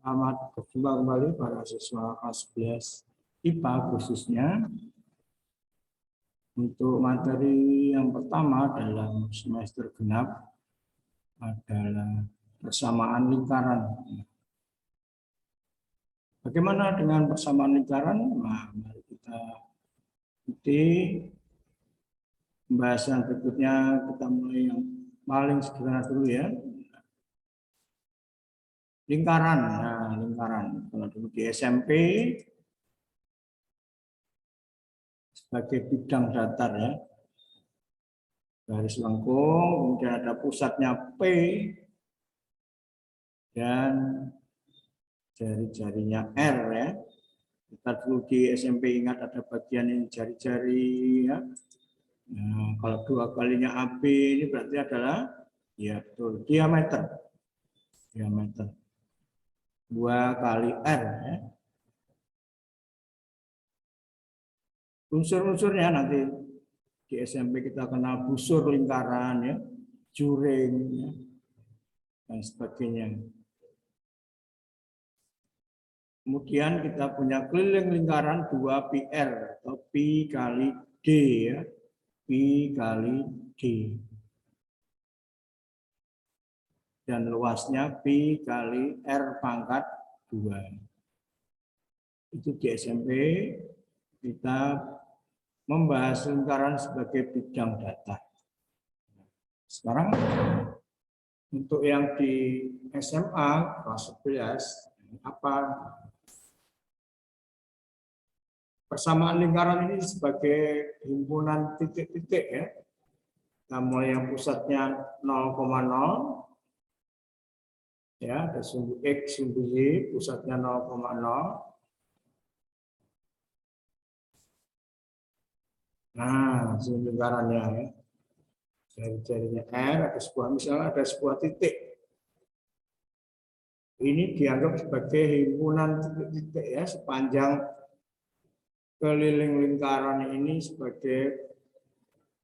Selamat berjumpa kembali para siswa kelas 11 IPA khususnya untuk materi yang pertama dalam semester genap adalah persamaan lingkaran. Bagaimana dengan persamaan lingkaran? Nah, mari kita ikuti pembahasan berikutnya. Kita mulai yang paling sederhana dulu ya. Lingkaran, nah lingkaran. Kalau dulu di SMP sebagai bidang datar ya, garis lengkung, kemudian ada pusatnya P dan jari-jarinya R ya. Kita dulu di SMP ingat ada bagian ini jari-jari ya. Nah, kalau 2 kalinya AB ini berarti adalah ya betul diameter. Diameter 2 kali R ya. Unsur-unsurnya nanti di SMP kita kenal busur lingkaran ya, juring ya, dan sebagainya. Kemudian kita punya keliling lingkaran 2πr atau pi kali d ya, pi kali d. Dan luasnya pi kali r pangkat 2. Itu di SMP kita membahas lingkaran sebagai bidang datar. Sekarang untuk yang di SMA kelas 11 apa persamaan lingkaran ini sebagai himpunan titik-titik ya. Kita mulai yang pusatnya 0,0 ya, ada sumbu X, sumbu Y, pusatnya 0,0. Nah, sumbu lingkarannya ya. Jari-jarinya R, ada sebuah, misalnya ada sebuah titik. Ini dianggap sebagai himpunan titik-titik ya, sepanjang keliling lingkaran ini sebagai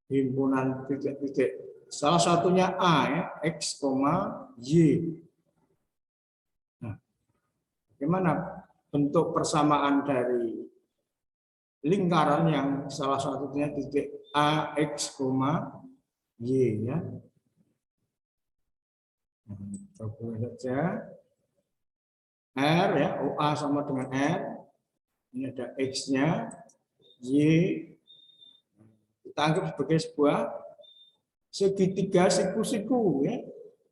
himpunan titik-titik. Salah satunya A ya, X, Y. Nah, bagaimana bentuk persamaan dari lingkaran yang salah satunya titik A, X, Y ya. Nah, coba saja. R ya, OA sama dengan R. Ini ada X-nya, Y. Kita anggap sebagai sebuah segitiga siku-siku ya.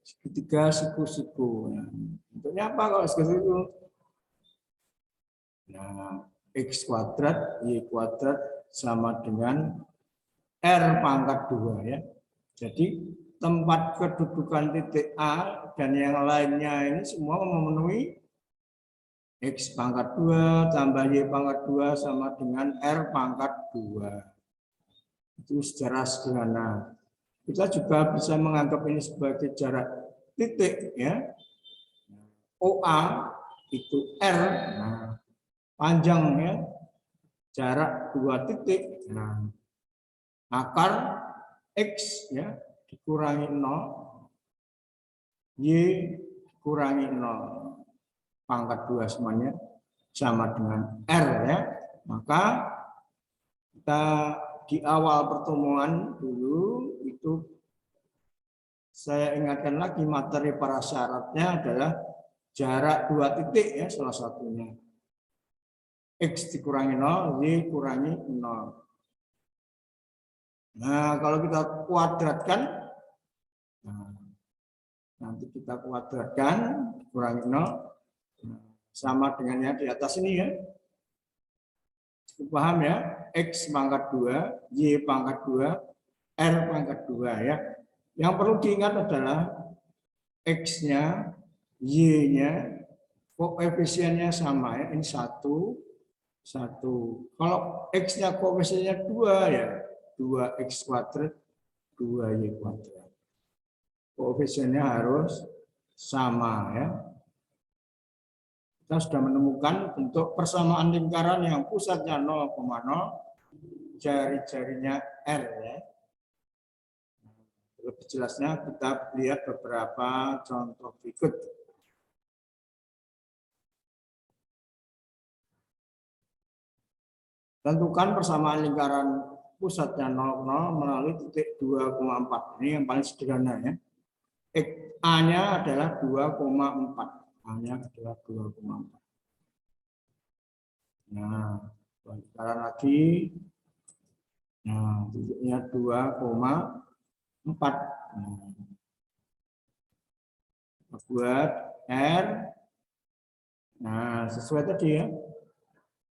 Segitiga siku-siku. Nah, bentuknya apa kalau segitiga? Nah, X kuadrat, Y kuadrat sama dengan R pangkat 2 ya. Jadi tempat kedudukan titik A dan yang lainnya ini semua memenuhi X pangkat 2 tambah Y pangkat 2 sama dengan R pangkat 2. Itu secara sederhana. Kita juga bisa menganggap ini sebagai jarak titik ya. OA itu R, nah, panjang ya, jarak 2 titik. Nah, akar X ya dikurangi 0, Y dikurangi 0, pangkat 2 semuanya sama dengan R ya. Maka kita di awal pertemuan dulu itu saya ingatkan lagi materi prasyaratnya adalah jarak 2 titik ya salah satunya. X dikurangi 0, Y kurangi 0. Nah, kalau kita kuadratkan, nah, nanti kita kuadratkan, kurangi 0, sama dengan yang di atas ini ya. Paham ya? X pangkat 2, Y pangkat 2, R pangkat 2 ya. Yang perlu diingat adalah X-nya, Y-nya, koefisiennya sama ya. Ini 1, 1. Kalau X-nya koefisiennya 2 ya. 2x kuadrat, 2y kuadrat. Koefisiennya harus sama ya. Kita sudah menemukan bentuk persamaan lingkaran yang pusatnya 0,0, jari-jarinya R ya. Lebih jelasnya kita lihat beberapa contoh berikut. Tentukan persamaan lingkaran pusatnya 0, melalui titik 2,4. Ini yang paling sederhana ya. A-nya adalah 2,4. A-nya adalah 2,4. Nah, lingkaran lagi. Nah, titiknya 2,4. Nah, buat R. Nah, sesuai tadi ya.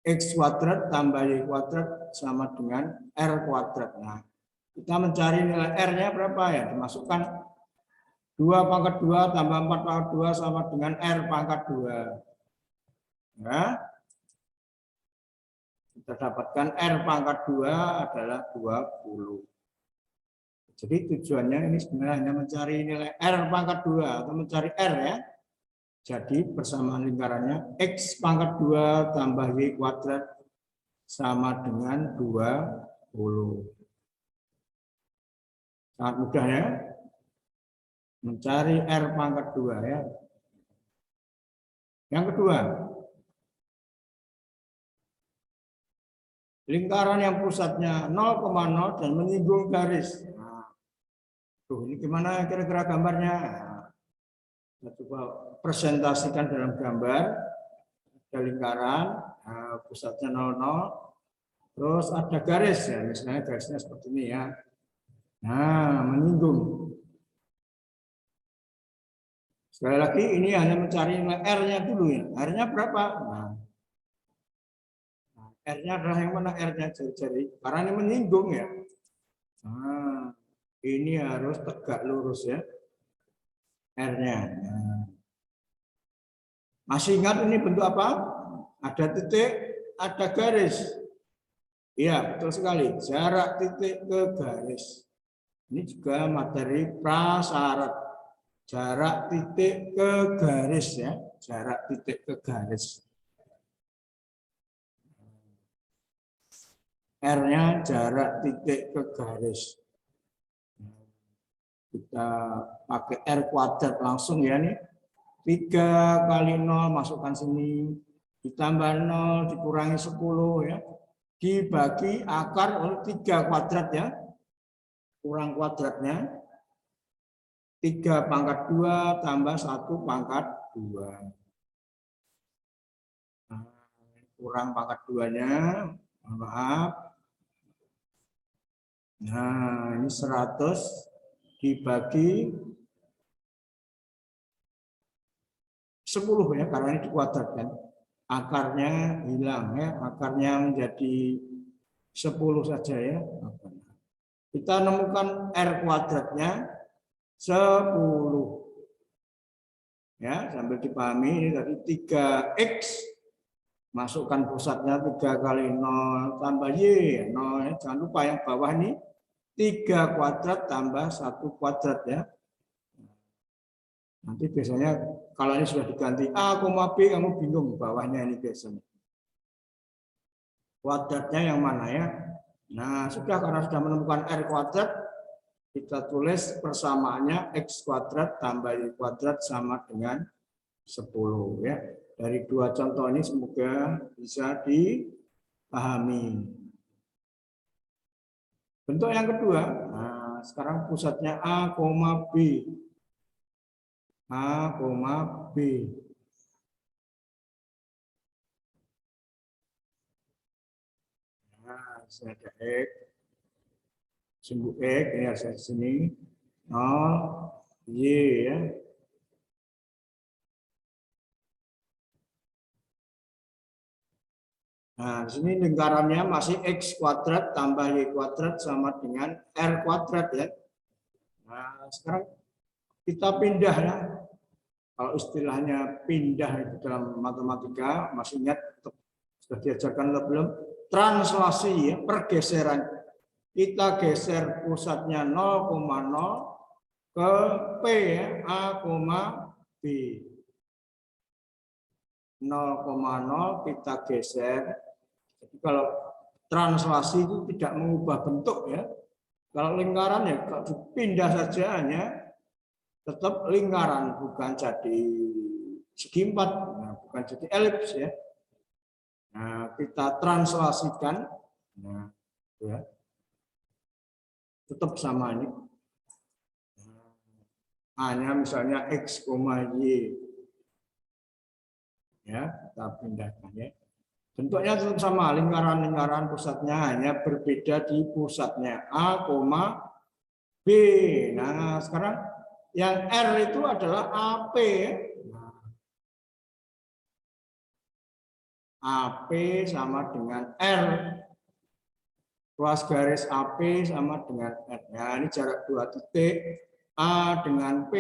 X kuadrat tambah Y kuadrat sama dengan R kuadrat. Nah, kita mencari nilai R-nya berapa ya? Dimasukkan 2 pangkat 2 tambah 4 pangkat 2 sama dengan R pangkat 2. Ya. Kita dapatkan R pangkat 2 adalah 20. Jadi tujuannya ini sebenarnya hanya mencari nilai R pangkat 2 atau mencari R ya. Jadi persamaan lingkarannya X pangkat 2 tambah Y kuadrat sama dengan 20. Sangat mudah ya. Mencari R pangkat 2 ya. Yang kedua, lingkaran yang pusatnya 0,0 dan menyinggung garis. Nah, tuh, ini gimana kira-kira gambarnya? Kita coba presentasikan dalam gambar. Ada lingkaran, pusatnya 0,0, terus ada garis ya, misalnya garisnya seperti ini ya. Nah, menyinggung. Sekali lagi ini hanya mencari nilai R-nya dulu ya. R-nya berapa? Nah, R-nya adalah yang mana R-nya jari-jari? Karena ini menyinggung ya. Nah, ini harus tegak lurus ya. R-nya. Nah. Masih ingat ini bentuk apa? Ada titik, ada garis. Iya, betul sekali. Jarak titik ke garis. Ini juga materi prasyarat. Jarak titik ke garis ya. Jarak titik ke garis. R-nya jarak titik ke garis. Kita pakai R kuadrat langsung ya nih. 3 kali 0 masukkan sini. Ditambah 0 dikurangi 10 ya. Dibagi akar oleh 3 kuadrat ya. Kurang kuadratnya. 3 pangkat 2 tambah 1 pangkat 2. Nah, kurang pangkat 2-nya. Maaf. Nah, ini 100 dibagi 10 ya, karena ini dikuadratkan. Akarnya hilang ya, akarnya menjadi 10 saja ya. Kita nemukan R kuadratnya 10. Ya, sambil dipahami ini tadi 3X. Masukkan pusatnya 3 kali 0 tambah Y. 0 ya. Jangan lupa yang bawah ini 3 kuadrat tambah 1 kuadrat ya. Nanti biasanya kalau ini sudah diganti A, B, kamu bingung bawahnya ini biasanya. Kuadratnya yang mana ya? Nah, sudah karena sudah menemukan R kuadrat, kita tulis persamaannya X kuadrat tambah Y kuadrat sama dengan 10 ya. Dari 2 contoh ini semoga bisa dipahami. Bentuk yang kedua, nah sekarang pusatnya A, B. A, B. Nah, saya ada X. Sumbu X, ini ada di sini. 0, Y ya. Nah, di sini lingkarannya masih X kuadrat tambah Y kuadrat sama dengan R kuadrat ya. Nah, sekarang kita pindah ya. Kalau istilahnya pindah itu dalam matematika, masih ingat sudah diajarkan atau belum? Translasi ya, pergeseran. Kita geser pusatnya 0,0 ke P ya, A, B. 0,0 kita geser. Jadi kalau translasi itu tidak mengubah bentuk ya. Kalau lingkaran ya kalau dipindah saja hanya tetap lingkaran, bukan jadi segi 4, nah, bukan jadi elips ya. Nah, kita translasikan Nah, ya. Tetap sama ini. A-nya misalnya X, Y. Ya, kita pindahkan ya. Bentuknya tetap sama, lingkaran-lingkaran pusatnya hanya berbeda di pusatnya A, B. Nah, sekarang yang R itu adalah AP. Nah, AP sama dengan R. Ruas garis AP sama dengan R. Nah, ini jarak 2 titik A dengan P.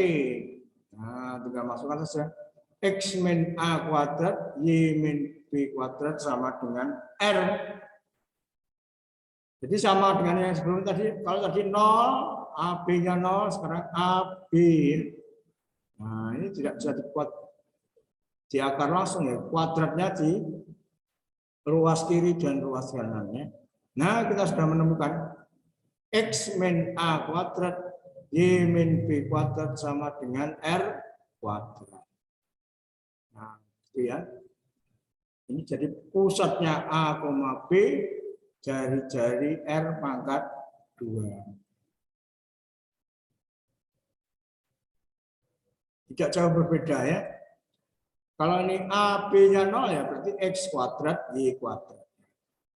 Nah, tinggal masukkan saja. X min A kuadrat, Y min B kuadrat sama dengan R. Jadi sama dengan yang sebelum tadi. Kalau tadi 0, AB-nya 0, sekarang AB. Nah, ini tidak bisa dibuat di akar langsung ya. Kuadratnya di ruas kiri dan ruas kanannya. Nah, kita sudah menemukan X min A kuadrat, Y min B kuadrat sama dengan R kuadrat. Nah, itu ya. Ini jadi pusatnya A, B, jari-jari R pangkat 2. Tidak jauh berbeda ya. Kalau ini AB-nya 0 ya berarti X kuadrat, Y kuadrat.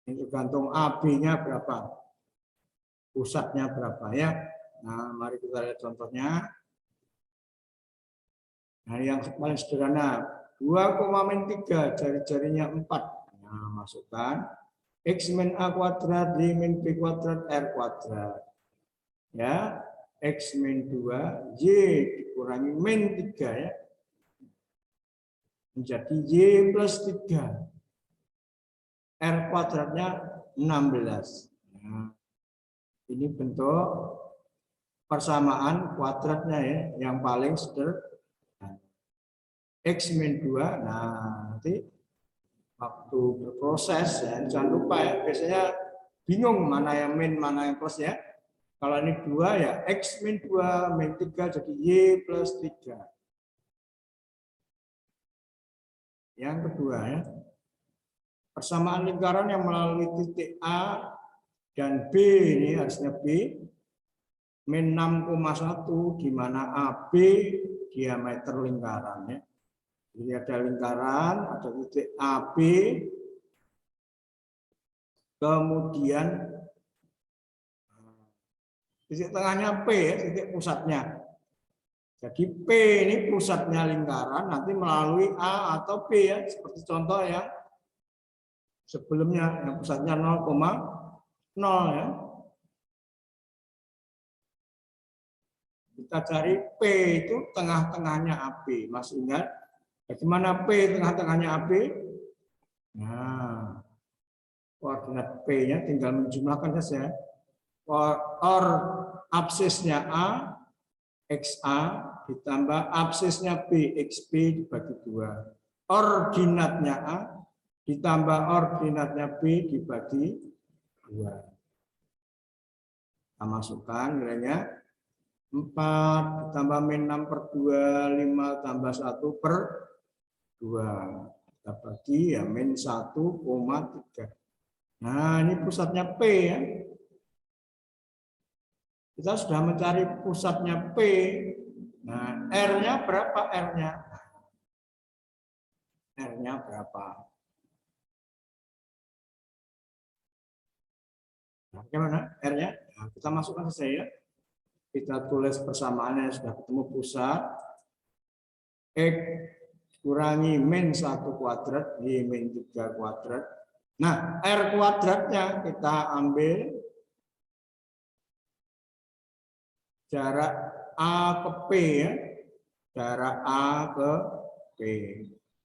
Ini tergantung AB-nya berapa. Pusatnya berapa ya. Nah, mari kita lihat contohnya. Nah, yang paling sederhana 2,-3 jari-jarinya 4. Nah, masukkan X min A kuadrat, Y min B kuadrat, R kuadrat. Ya, X min 2, Y dikurangi min 3 ya. Menjadi Y plus 3. R kuadratnya 16. Nah, ini bentuk persamaan kuadratnya ya, yang paling sederhana. X min 2, nah nanti waktu berproses ya, jangan lupa ya, biasanya bingung mana yang min, mana yang plus ya. Kalau ini 2 ya, X min 2, min 3 jadi Y plus 3. Yang kedua ya, persamaan lingkaran yang melalui titik A dan B, ini harusnya B, min 6,1 di mana AB diameter lingkarannya. Jadi ada lingkaran, ada titik AB, kemudian titik tengahnya P, titik pusatnya. Jadi P ini pusatnya lingkaran, nanti melalui A atau B ya, seperti contoh ya sebelumnya, yang pusatnya 0,0 ya. Kita cari P itu tengah-tengahnya AB. Masih ingat bagaimana P tengah-tengahnya AB? Nah, koordinat P-nya tinggal menjumlahkan saja. Or absisnya A, XA ditambah absisnya B, XB dibagi 2. Ordinatnya A ditambah ordinatnya B dibagi 2. Kita masukkan nilainya 4 ditambah min 6/2, 5 tambah 1/2. Kita bagi ya min 1,3. Nah, ini pusatnya P ya. Kita sudah mencari pusatnya P. Nah, R-nya berapa R-nya? R-nya berapa? Nah, bagaimana R-nya? Nah, kita masukkan saja ya. Kita tulis persamaannya, sudah ketemu pusat. X kurangi min 1 kuadrat, Y min 3 kuadrat. Nah, R kuadratnya kita ambil jarak A ke P ya. Jarak A ke P.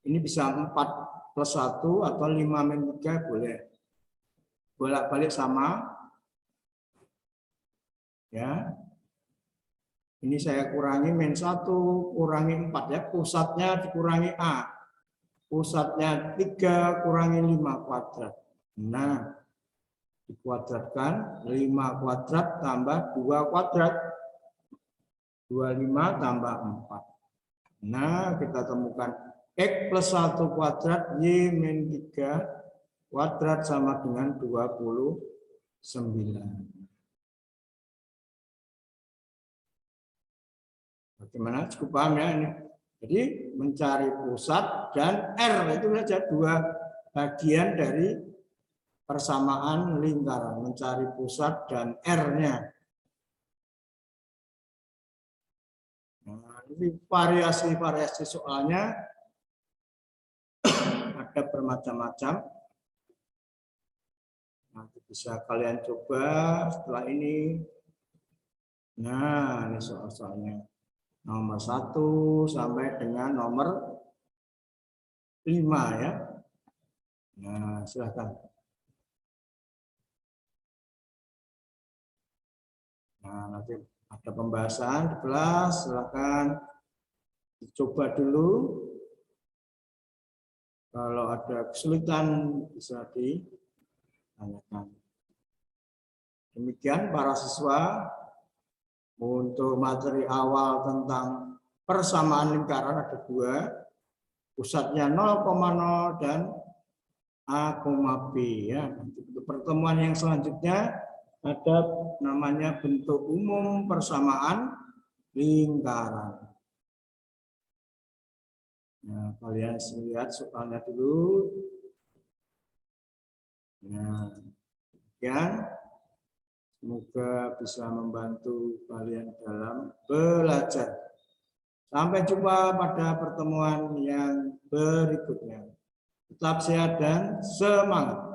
Ini bisa 4 plus 1 atau 5 min 3 boleh. Bolak-balik sama. Ya. Ini saya kurangi min 1, kurangi 4 ya. Pusatnya dikurangi A. Pusatnya 3 kurangi 5 kuadrat. Nah, dikuadratkan 5 kuadrat tambah 2 kuadrat. 25 tambah 4. Nah, kita temukan X plus 1 kuadrat Y min 3 kuadrat sama dengan 29. Bagaimana? Cukup paham ya ini? Jadi mencari pusat dan R itu saja dua bagian dari persamaan lingkaran. Mencari pusat dan R-nya. Nah, ini variasi-variasi soalnya ada bermacam-macam. Nanti bisa kalian coba setelah ini. Nah, ini soal-soalnya. Nomor 1 sampai dengan nomor 5 ya. Nah, silakan. Nah, nanti ada pembahasan di kelas, silakan dicoba dulu. Kalau ada kesulitan bisa ditanyakan. Demikian para siswa, untuk materi awal tentang persamaan lingkaran ada dua, pusatnya 0,0 dan A, B ya. Untuk pertemuan yang selanjutnya ada namanya bentuk umum persamaan lingkaran. Nah, kalian lihat soalnya dulu. Nah, demikian. Semoga bisa membantu kalian dalam belajar. Sampai jumpa pada pertemuan yang berikutnya. Tetap sehat dan semangat.